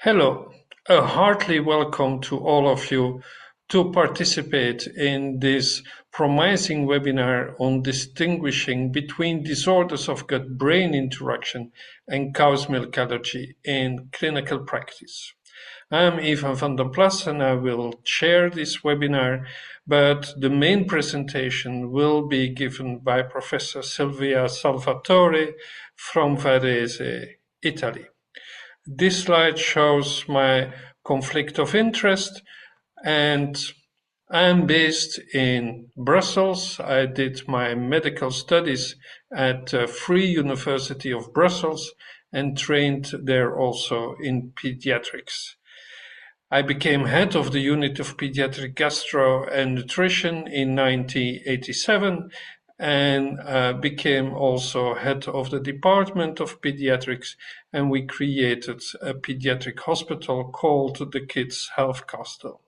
Hello, a hearty welcome to all of you to participate in this promising webinar on distinguishing between disorders of gut-brain interaction and cow's milk allergy in clinical practice. I'm Ivan Vandenplas and I will chair this webinar, but the main presentation will be given by Professor Silvia Salvatore from Varese, Italy. This slide shows my conflict of interest, and I'm based in Brussels. I did my medical studies at Free University of Brussels and trained there also in pediatrics. I became head of the unit of pediatric gastro and nutrition in 1987 and became also head of the department of pediatrics, and we created a pediatric hospital called the Kids Health Castle.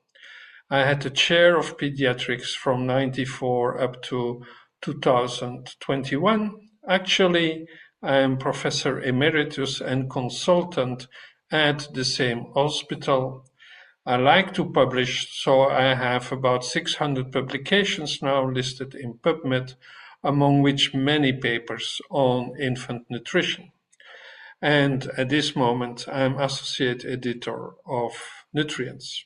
I had the chair of pediatrics from 94 up to 2021. Actually, I am professor emeritus and consultant at the same hospital. I like to publish, so I have about 600 publications now listed in PubMed, among which many papers on infant nutrition. And at this moment, I'm associate editor of Nutrients.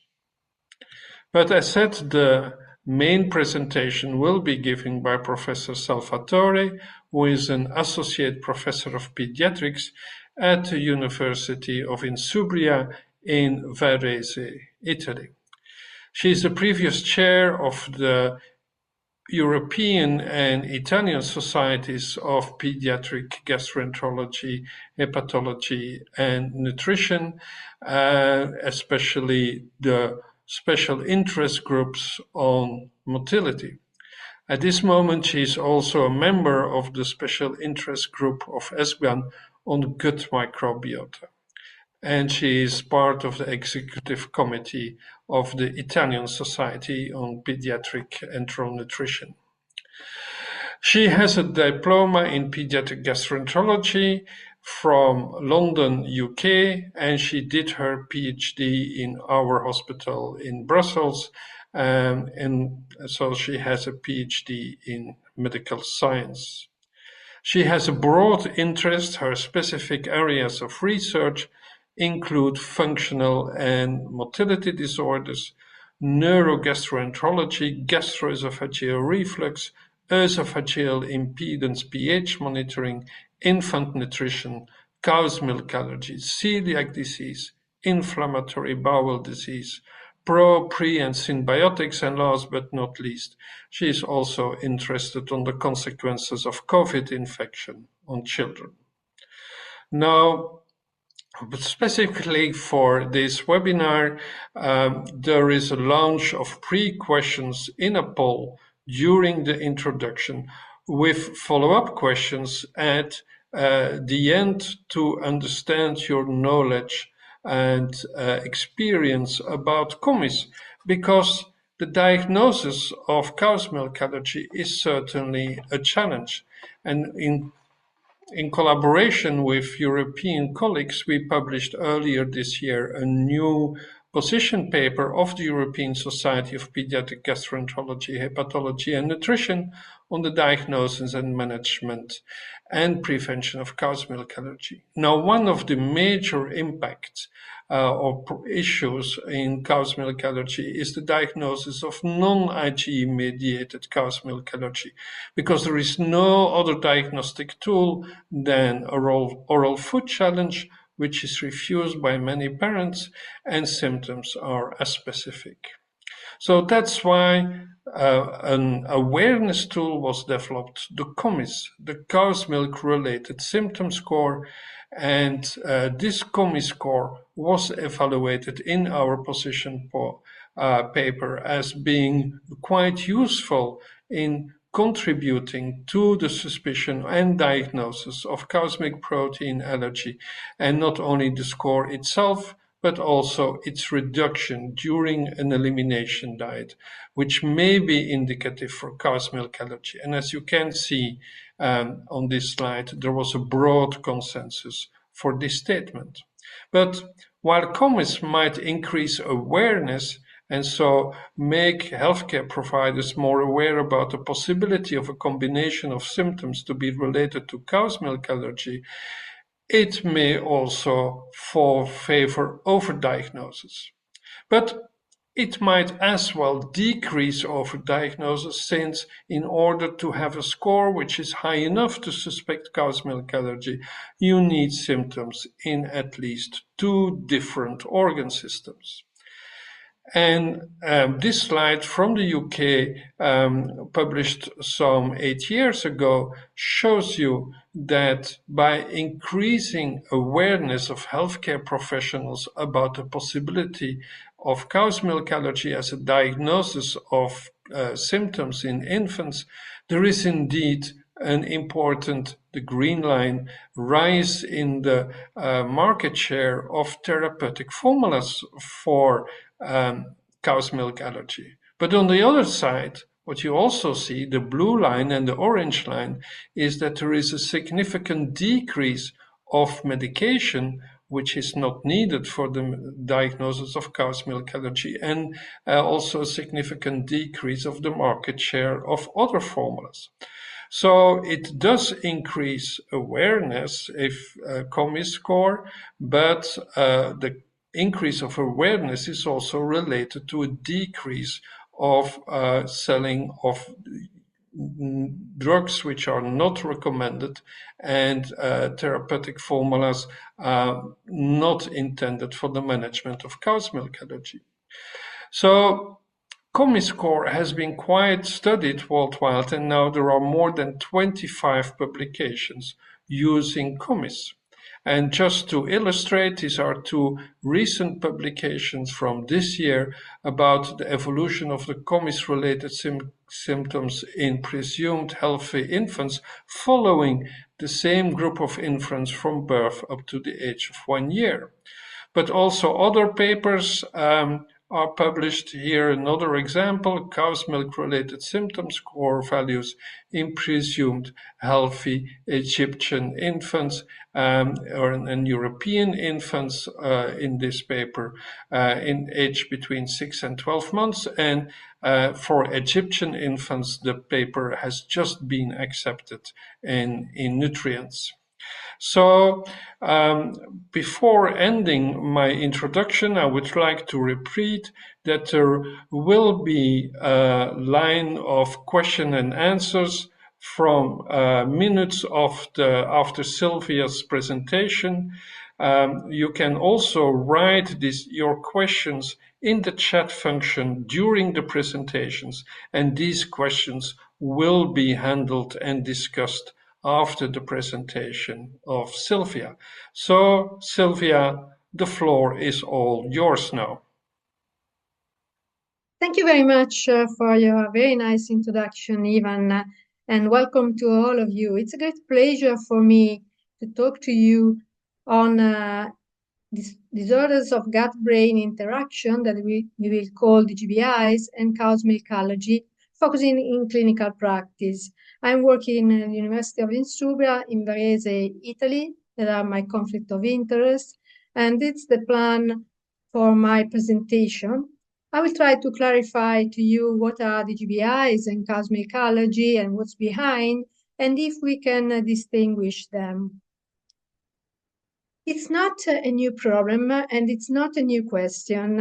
But as said, the main presentation will be given by Professor Salvatore, who is an associate professor of pediatrics at the University of Insubria in Varese, Italy. She is the previous chair of the European and Italian societies of pediatric gastroenterology, hepatology, and nutrition, especially the special interest groups on motility. At this moment, she is also a member of the special interest group of ESGAN on gut microbiota, and she is part of the executive committee of the Italian Society on Pediatric Enteral Nutrition. She has a diploma in pediatric gastroenterology from London, UK, and she did her PhD in our hospital in Brussels, and so she has a PhD in medical science. She has a broad interest. Her specific areas of research include functional and motility disorders, neurogastroenterology, gastroesophageal reflux, esophageal impedance pH monitoring, infant nutrition, cow's milk allergy, celiac disease, inflammatory bowel disease, pre, and symbiotics, and last but not least, she is also interested on the consequences of COVID infection on children. Now, specifically for this webinar, there is a launch of pre-questions in a poll during the introduction with follow-up questions at the end to understand your knowledge and experience about ComiSS, because the diagnosis of cow's milk allergy is certainly a challenge. And in collaboration with European colleagues, we published earlier this year a new position paper of the European Society of Pediatric Gastroenterology, Hepatology and Nutrition on the diagnosis and management and prevention of cow's milk allergy. Now, one of the major impacts or issues in cow's milk allergy is the diagnosis of non-IgE mediated cow's milk allergy, because there is no other diagnostic tool than oral food challenge, which is refused by many parents, and symptoms are aspecific. So that's why an awareness tool was developed, the ComiSS, the cow's milk related symptom score, and this ComiSS score was evaluated in our position paper as being quite useful in contributing to the suspicion and diagnosis of cow's milk protein allergy, and not only the score itself, but also its reduction during an elimination diet, which may be indicative for cow's milk allergy. And as you can see on this slide, there was a broad consensus for this statement. But while ComiSS might increase awareness and so make healthcare providers more aware about the possibility of a combination of symptoms to be related to cow's milk allergy, it may also favor overdiagnosis. But it might as well decrease overdiagnosis, since in order to have a score which is high enough to suspect cow's milk allergy, you need symptoms in at least 2 different organ systems. And this slide from the UK, published some 8 years ago, shows you that by increasing awareness of healthcare professionals about the possibility of cow's milk allergy as a diagnosis of symptoms in infants, there is indeed an important, the green line, rise in the market share of therapeutic formulas for cow's milk allergy. But on the other side, what you also see, the blue line and the orange line, is that there is a significant decrease of medication which is not needed for the diagnosis of cow's milk allergy, and also a significant decrease of the market share of other formulas. So it does increase awareness if ComiSS score, but the increase of awareness is also related to a decrease of selling of drugs which are not recommended and therapeutic formulas not intended for the management of cow's milk allergy. So ComiSS score has been quite studied worldwide, and now there are more than 25 publications using ComiSS. And just to illustrate, these are 2 recent publications from this year about the evolution of the ComiSS-related symptoms in presumed healthy infants following the same group of infants from birth up to the age of 1 year. But also other papers are published here. Another example, cow's milk-related symptom score values in presumed healthy Egyptian infants and European infants in this paper in age between 6 and 12 months. And for Egyptian infants, the paper has just been accepted in nutrients. So before ending my introduction, I would like to repeat that there will be a line of question and answers from minutes after Silvia's presentation. You can also write your questions in the chat function during the presentations, and these questions will be handled and discussed after the presentation of Silvia. So, Silvia, the floor is all yours now. Thank you very much for your very nice introduction, Ivan, and welcome to all of you. It's a great pleasure for me to talk to you on disorders of gut-brain interaction that we will call DGBIs and cow's milk allergy, focusing in clinical practice. I'm working at the University of Insubria in Varese, Italy. That are my conflict of interest, and it's the plan for my presentation. I will try to clarify to you what are DGBIs and cow's milk allergy and what's behind, and if we can distinguish them. It's not a new problem, and it's not a new question.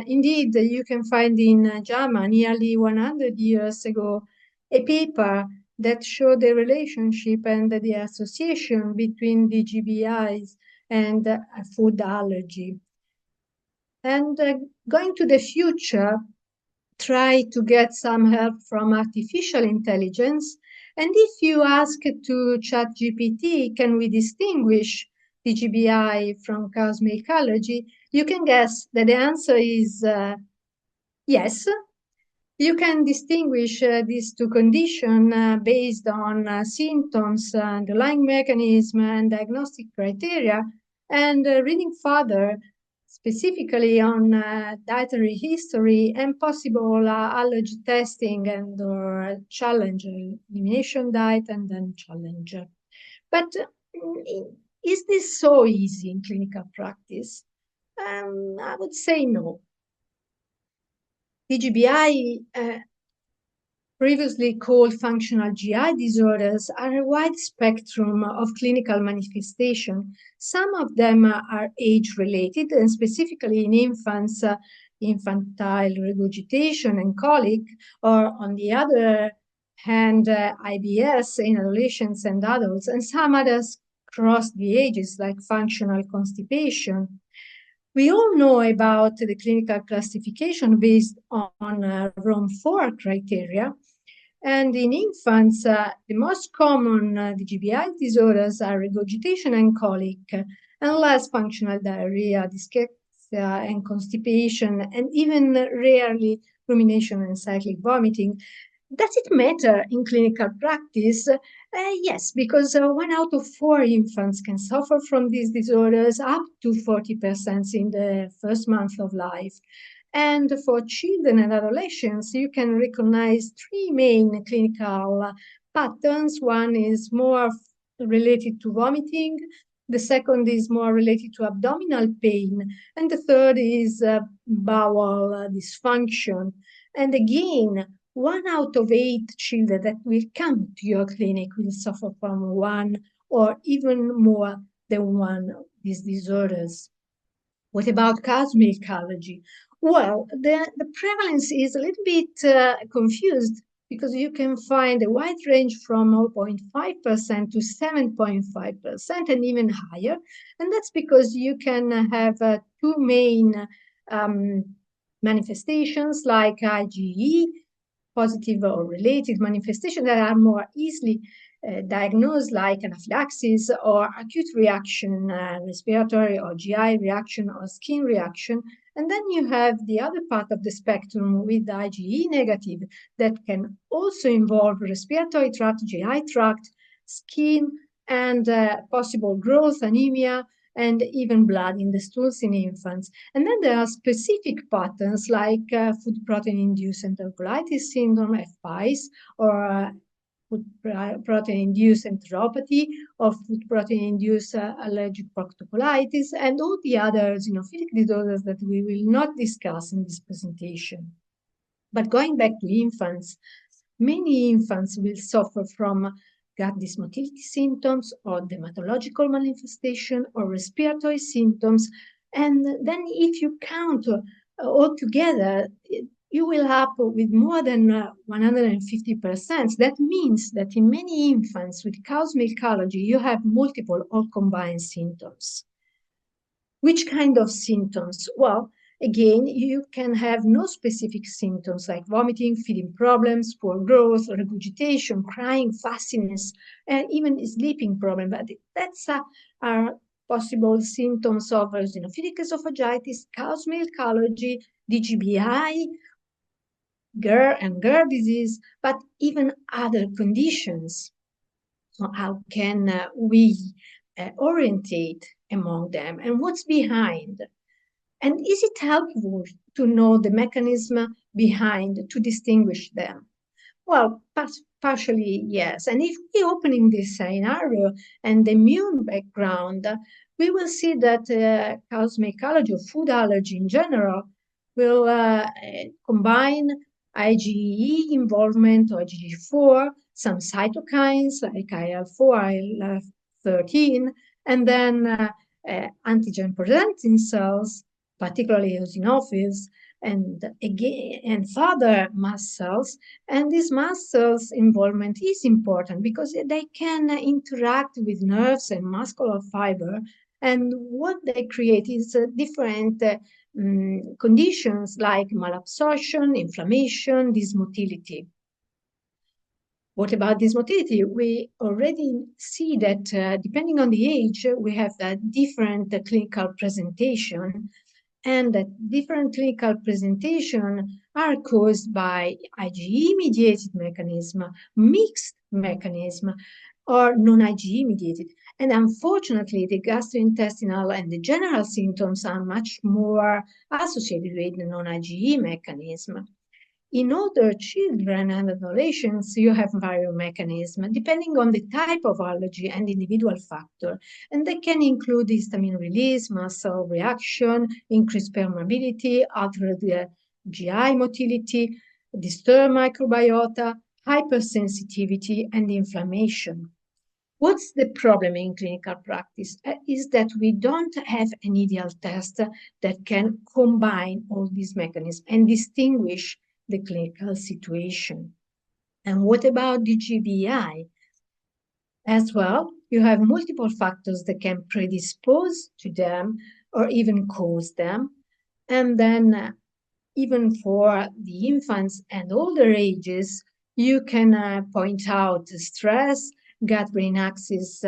Indeed, you can find in JAMA nearly 100 years ago a paper that showed the relationship and the association between DGBIs and food allergy. And going to the future, try to get some help from artificial intelligence. And if you ask to ChatGPT, can we distinguish DGBI from cow's milk allergy, you can guess that the answer is yes. You can distinguish these 2 conditions based on symptoms, underlying mechanism, and diagnostic criteria. And reading further, specifically on dietary history and possible allergy testing and or challenge, elimination diet and then challenge. But is this so easy in clinical practice? I would say no. DGBI, previously called functional GI disorders, are a wide spectrum of clinical manifestation. Some of them are age-related, and specifically in infants, infantile regurgitation and colic, or on the other hand, IBS in adolescents and adults, and some others cross the ages, like functional constipation. We all know about the clinical classification based on Rome 4 criteria. And in infants, the most common DGBI disorders are regurgitation and colic, and less functional diarrhea, dyschexia and constipation, and even rarely rumination and cyclic vomiting. Does it matter in clinical practice? Yes, because 1 out of 4 infants can suffer from these disorders, up to 40% in the first month of life. And for children and adolescents, you can recognize 3 main clinical patterns. One is more related to vomiting, the second is more related to abdominal pain, and the third is bowel dysfunction. And again, 1 out of 8 children that will come to your clinic will suffer from one or even more than one of these disorders. What about cow's-milk allergy? Well, the prevalence is a little bit confused because you can find a wide range from 0.5% to 7.5% and even higher. And that's because you can have 2 main manifestations like IgE, positive or related manifestations that are more easily diagnosed, like anaphylaxis or acute reaction, respiratory or GI reaction or skin reaction. And then you have the other part of the spectrum with IgE negative that can also involve respiratory tract, GI tract, skin, and possible growth, anemia, and even blood in the stools in infants. And then there are specific patterns like food protein-induced enterocolitis syndrome, FPIES, or food protein-induced enteropathy, or food protein-induced allergic proctocolitis, and all the other xenophilic disorders that we will not discuss in this presentation. But going back to infants, many infants will suffer from gut dysmotility symptoms or dermatological manifestation or respiratory symptoms. And then if you count all together, you will have with more than 150%. That means that in many infants with cow's milk allergy, you have multiple or combined symptoms. Which kind of symptoms? Well, again, you can have no specific symptoms like vomiting, feeding problems, poor growth, regurgitation, crying, fastiness, and even sleeping problem. But that's are possible symptoms of eosinophilic esophagitis, cow's milk allergy, DGBI, GER and GER disease, but even other conditions. So how can we orientate among them and what's behind? And is it helpful to know the mechanism behind to distinguish them? Well, partially, yes. And if we opening this scenario and the immune background, we will see that cow's milk allergy or food allergy in general will combine IgE involvement or IgG4, some cytokines like IL-4, IL-13, and then antigen-presenting cells, particularly eosinophils, and further mast cells. And these mast cells involvement is important because they can interact with nerves and muscular fiber. And what they create is different conditions like malabsorption, inflammation, dysmotility. What about dysmotility? We already see that depending on the age, we have a different clinical presentation, and that different clinical presentation are caused by IgE-mediated mechanism, mixed mechanism, or non-IgE mediated. And unfortunately, the gastrointestinal and the general symptoms are much more associated with the non-IgE mechanism. In older children and adolescents, you have various mechanisms depending on the type of allergy and individual factor, and they can include histamine release, muscle reaction, increased permeability, altered GI motility, disturbed microbiota, hypersensitivity, and inflammation. What's the problem in clinical practice is that we don't have an ideal test that can combine all these mechanisms and distinguish the clinical situation. And what about the GBI? As well, you have multiple factors that can predispose to them or even cause them. And then even for the infants and older ages, you can point out stress, gut-brain axis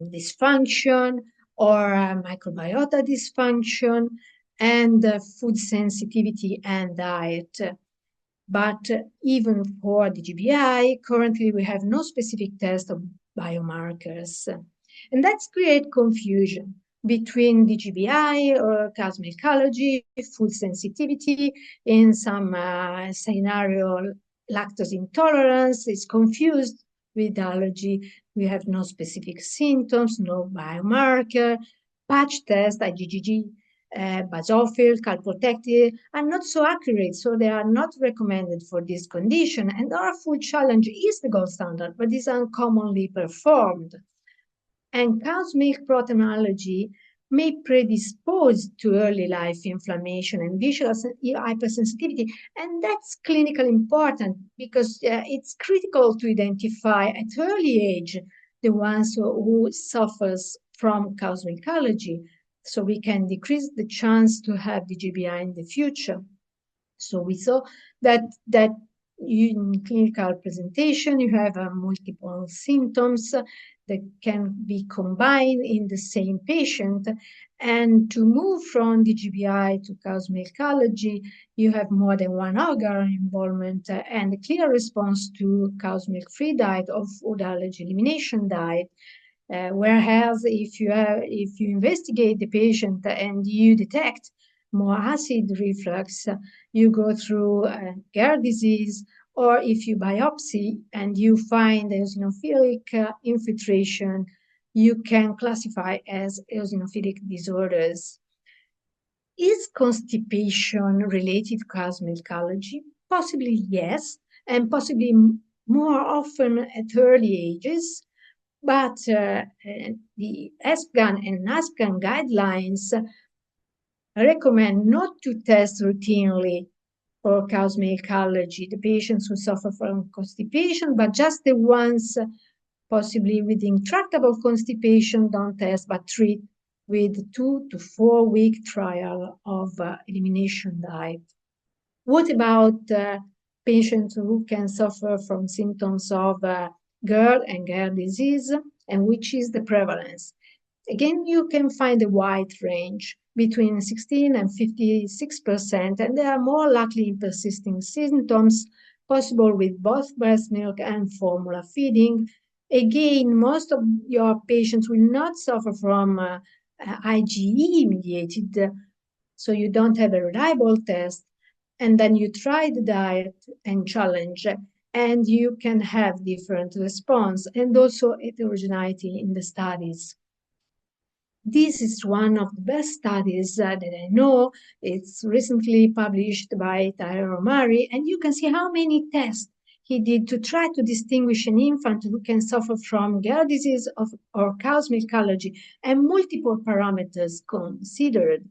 dysfunction, or microbiota dysfunction, and food sensitivity and diet. But even for the GBI, currently we have no specific test of biomarkers. And that's create confusion between the GBI or cow's milk allergy, food sensitivity. In some scenario, lactose intolerance is confused with allergy. We have no specific symptoms, no biomarker. Patch test, IgG, basophil, calprotectin are not so accurate, so they are not recommended for this condition. And our food challenge is the gold standard, but is uncommonly performed. And cow's milk protein allergy may predispose to early life inflammation and visual hypersensitivity. And that's clinically important because it's critical to identify at early age the ones who suffers from cow's milk allergy, so we can decrease the chance to have the GBI in the future. So we saw that in clinical presentation, you have multiple symptoms that can be combined in the same patient. And to move from the GBI to cow's milk allergy, you have more than one organ involvement and a clear response to cow's milk-free diet or food allergy elimination diet. Whereas if you investigate the patient and you detect more acid reflux, you go through GERD disease, or if you biopsy and you find eosinophilic infiltration, you can classify as eosinophilic disorders. Is constipation related to cow's milk allergy? Possibly yes, and possibly more often at early ages. But the ESPGHAN and NASPGHAN guidelines recommend not to test routinely for cow's milk allergy the patients who suffer from constipation, but just the ones possibly with intractable constipation don't test, but treat with 2 to 4 week trial of elimination diet. What about patients who can suffer from symptoms of GERD and GERD disease, and which is the prevalence? Again, you can find a wide range between 16 and 56%, and they are more likely in persisting symptoms, possible with both breast milk and formula feeding. Again, most of your patients will not suffer from IgE-mediated, so you don't have a reliable test, and then you try the diet and challenge, and you can have different response and also heterogeneity in the studies. This is one of the best studies that I know. It's recently published by Tyrell O'Malley, and you can see how many tests he did to try to distinguish an infant who can suffer from GERD disease or cow's milk allergy, and multiple parameters considered.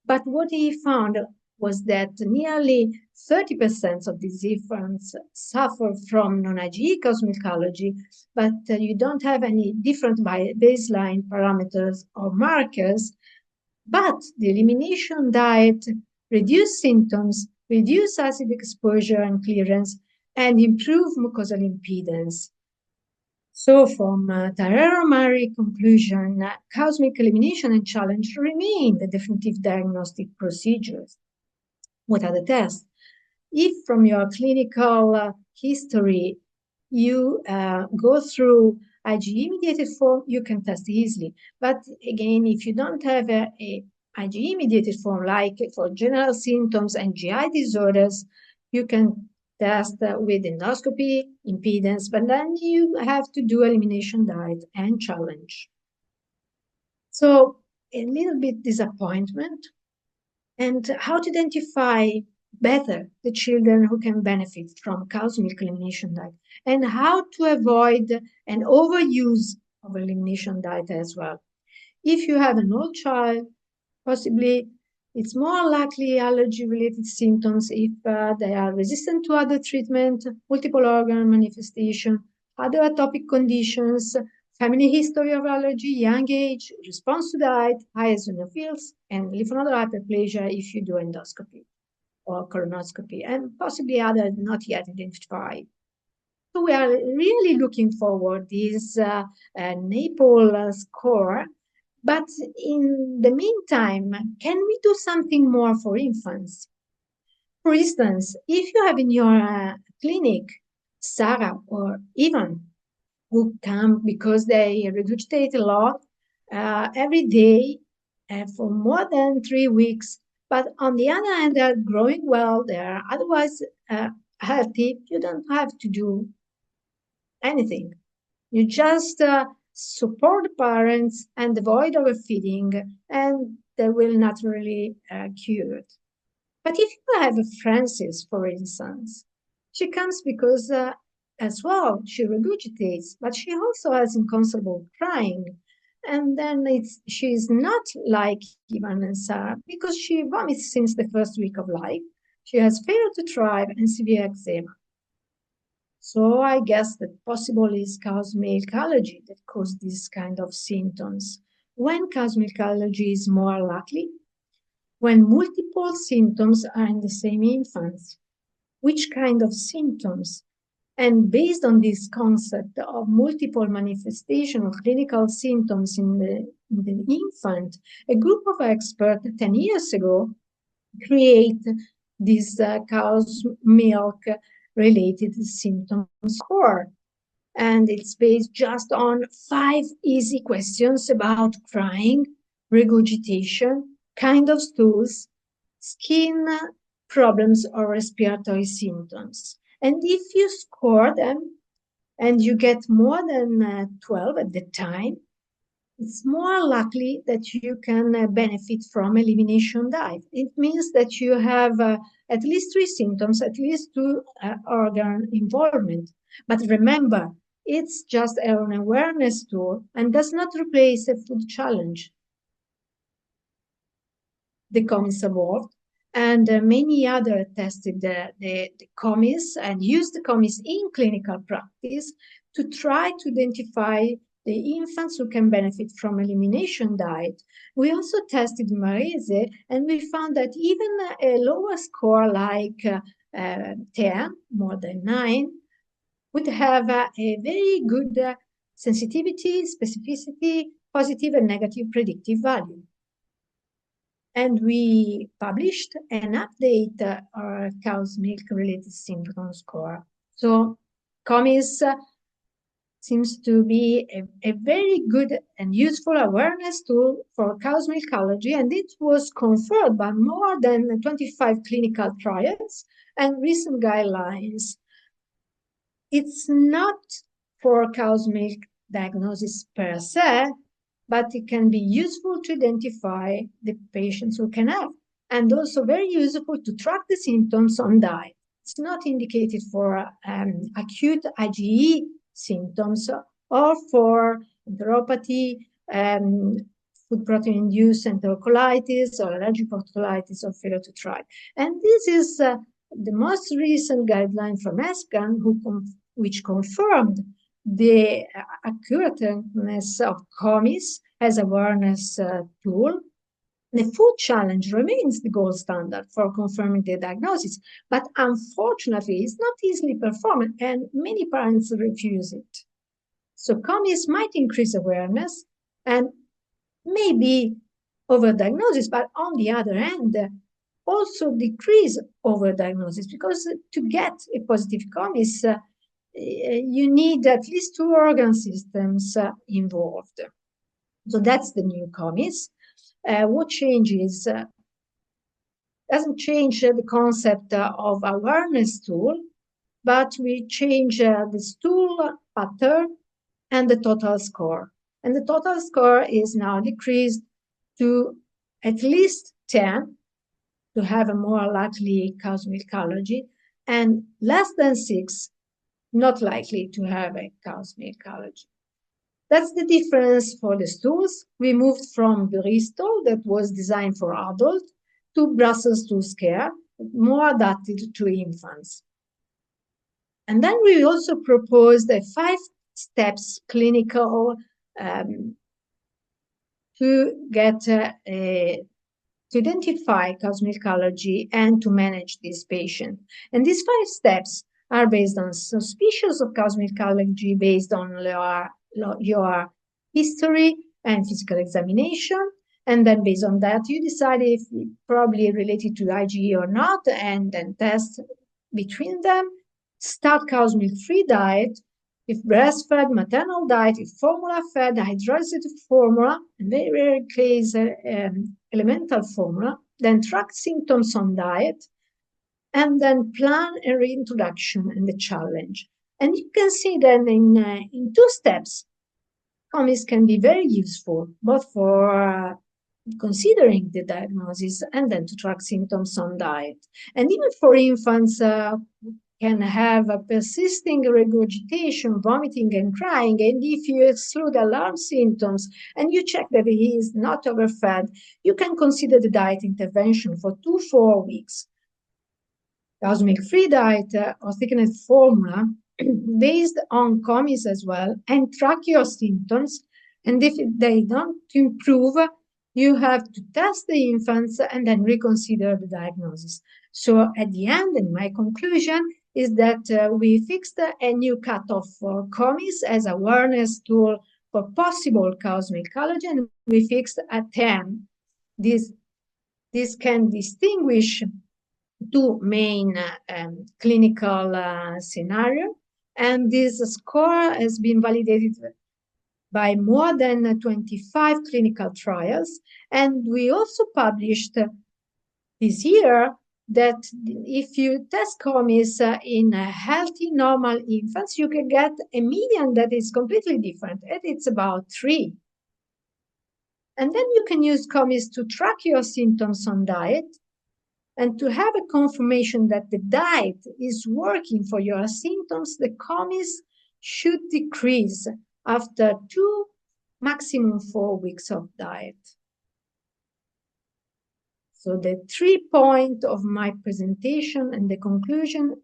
But what he found was that nearly 30% of these infants suffer from non-IgE cow's milk allergy, but you don't have any different baseline parameters or markers. But the elimination diet reduced symptoms, reduced acid exposure and clearance, and improved mucosal impedance. So from Tyrell O'Malley conclusion, cow's milk elimination and challenge remain the definitive diagnostic procedures. What are the tests? If from your clinical history you go through IgE-mediated form, you can test easily. But again, if you don't have a IgE-mediated form, like for general symptoms and GI disorders, You can test with endoscopy, impedance, but then you have to do elimination diet and challenge. So a little bit disappointment. And how to identify better the children who can benefit from cow's milk elimination diet, and how to avoid an overuse of elimination diet as well. If you have an old child, possibly it's more likely allergy-related symptoms if they are resistant to other treatment, multiple organ manifestation, other atopic conditions, family history of allergy, young age, response to diet, high eosinophils, and lymph node hyperplasia if you do endoscopy or colonoscopy, and possibly other not yet identified. So we are really looking forward this NAPOL score. But in the meantime, can we do something more for infants? For instance, if you have in your clinic Sarah or Ivan, who come because they regurgitate a lot every day for more than 3 weeks, but on the other hand, they're growing well, they're otherwise healthy, you don't have to do anything. You just support the parents and avoid overfeeding, and they will naturally cure it. But if you have a Frances, for instance, she comes because as well she regurgitates, but she also has inconsolable crying. And then she's not like Ivan and Sarah because she vomits since the first week of life. She has failure to thrive and severe eczema. So I guess that possible is cow's milk allergy that causes these kind of symptoms. When cow's milk allergy is more likely? When multiple symptoms are in the same infants. Which kind of symptoms? And based on this concept of multiple manifestation of clinical symptoms in the infant, a group of experts 10 years ago created this cow's milk related symptom score. And it's based just on 5 easy questions about crying, regurgitation, kind of stools, skin problems, or respiratory symptoms. And if you score them and you get more than 12 at the time, it's more likely that you can benefit from elimination diet. It means that you have at least 3 symptoms, at least 2 organ involvement. But remember, it's just an awareness tool and does not replace a food challenge. The ComiSS evolved, and many others tested the ComiSS and used the ComiSS in clinical practice to try to identify the infants who can benefit from elimination diet. We also tested Marese, and we found that even a lower score like 10, more than 9, would have a very good sensitivity, specificity, positive and negative predictive value. And we published an update our cow's milk-related symptom score. So ComiSS seems to be a very good and useful awareness tool for cow's milk allergy, and it was confirmed by more than 25 clinical trials and recent guidelines. It's not for cow's milk diagnosis per se, but it can be useful to identify the patients who can have, and also very useful to track the symptoms on diet. It's not indicated for acute IgE symptoms or for enteropathy, food protein-induced enterocolitis or allergic proctolitis or failure to thrive. And this is the most recent guideline from ESCAN, which confirmed the accurateness of ComiSS as awareness tool. The food challenge remains the gold standard for confirming the diagnosis, but unfortunately, it's not easily performed, and many parents refuse it. So ComiSS might increase awareness and maybe overdiagnosis, but on the other hand, also decrease overdiagnosis, because to get a positive ComiSS, you need at least 2 organ systems involved. So that's the new ComiSS. What changes? doesn't change the concept of awareness tool, but we change the stool pattern and the total score. And the total score is now decreased to at least 10 to have a more likely cosmic ecology, and less than 6, not likely to have a cosmic ecology. That's the difference for the stools. We moved from Bristol, that was designed for adults, to Brussels stool scale, more adapted to infants. And then we also proposed a 5 steps clinical to get to identify cosmic ecology and to manage this patient. And these 5 steps are based on suspicions of cosmic ecology based on your history and physical examination. And then based on that, you decide if it's probably related to IgE or not, and then test between them. Start cosmic-free diet, if breastfed, maternal diet, if formula-fed, hydrolyzed formula, and very rare case elemental formula, then track symptoms on diet, and then plan a reintroduction and the challenge. And you can see then in 2 steps, ComiSS can be very useful, both for considering the diagnosis and then to track symptoms on diet. And even for infants can have a persisting regurgitation, vomiting and crying, and if you exclude alarm symptoms and you check that he is not overfed, you can consider the diet intervention for 2 to 4 weeks. Cosmic-free diet or thickened formula based on ComiSS as well, and track your symptoms, and if they don't improve, you have to test the infants and then reconsider the diagnosis. So at the end, and my conclusion is that we fixed a new cutoff for ComiSS as awareness tool for possible cosmic ecology, and we fixed at 10. This can distinguish 2 main clinical scenarios, and this score has been validated by more than 25 clinical trials. And we also published this year that if you test ComiSS in healthy, normal infants, you can get a median that is completely different, and it's about 3. And then you can use ComiSS to track your symptoms on diet and to have a confirmation that the diet is working for your symptoms. The ComiSS should decrease after 2, maximum 4 weeks of diet. So the 3 points of my presentation and the conclusion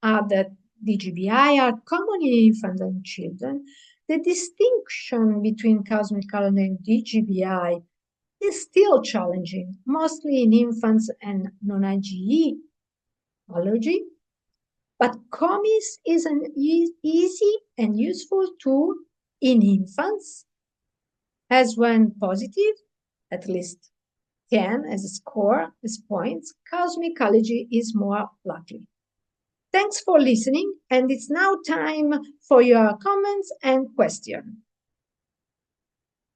are that DGBI are common in infants and children. The distinction between cosmic ecology and DGBI is still challenging, mostly in infants and non-IgE allergy. But ComiSS is an easy and useful tool in infants, as when positive, at least 10 as a score, as points, cosmic ecology is more likely. Thanks for listening, and it's now time for your comments and questions.